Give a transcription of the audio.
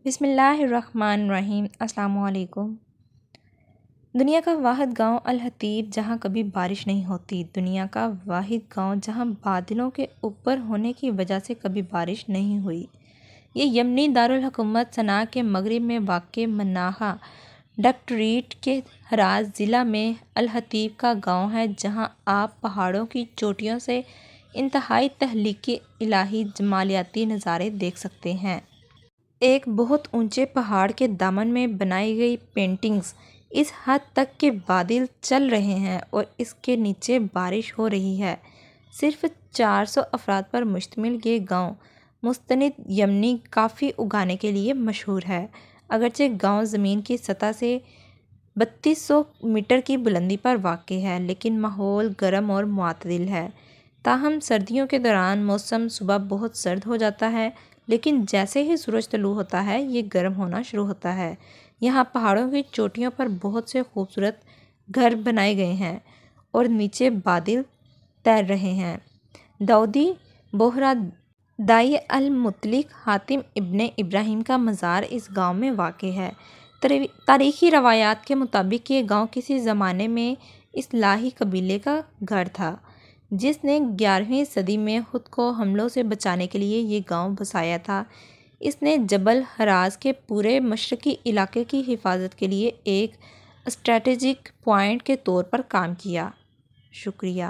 بسم اللہ الرحمن الرحیم۔ السلام علیکم۔ دنیا کا واحد گاؤں الحطیب جہاں کبھی بارش نہیں ہوتی۔ دنیا کا واحد گاؤں جہاں بادلوں کے اوپر ہونے کی وجہ سے کبھی بارش نہیں ہوئی۔ یہ یمنی دارالحکومت صنعاء کے مغرب میں واقع مناہا ڈائریکٹوریٹ کے ہراز ضلع میں الحطیب کا گاؤں ہے، جہاں آپ پہاڑوں کی چوٹیوں سے انتہائی تخلیقی الہی جمالیاتی نظارے دیکھ سکتے ہیں۔ ایک بہت اونچے پہاڑ کے دامن میں بنائی گئی پینٹنگز اس حد تک کہ بادل چل رہے ہیں اور اس کے نیچے بارش ہو رہی ہے۔ صرف 400 افراد پر مشتمل یہ گاؤں مستند یمنی کافی اگانے کے لیے مشہور ہے۔ اگرچہ گاؤں زمین کی سطح سے 3200 میٹر کی بلندی پر واقع ہے، لیکن ماحول گرم اور معتدل ہے۔ تاہم سردیوں کے دوران موسم صبح بہت سرد ہو جاتا ہے، لیکن جیسے ہی سورج طلوع ہوتا ہے یہ گرم ہونا شروع ہوتا ہے۔ یہاں پہاڑوں کی چوٹیوں پر بہت سے خوبصورت گھر بنائے گئے ہیں اور نیچے بادل تیر رہے ہیں۔ داؤدی بوہرہ داعی المطلق حاتم ابن ابراہیم کا مزار اس گاؤں میں واقع ہے۔ تاریخی روایات کے مطابق یہ گاؤں کسی زمانے میں اصلاحی قبیلے کا گھر تھا، جس نے 11ویں صدی میں خود کو حملوں سے بچانے کے لیے یہ گاؤں بسایا تھا۔ اس نے جبل ہراز کے پورے مشرقی علاقے کی حفاظت کے لیے ایک اسٹریٹجک پوائنٹ کے طور پر کام کیا۔ شکریہ۔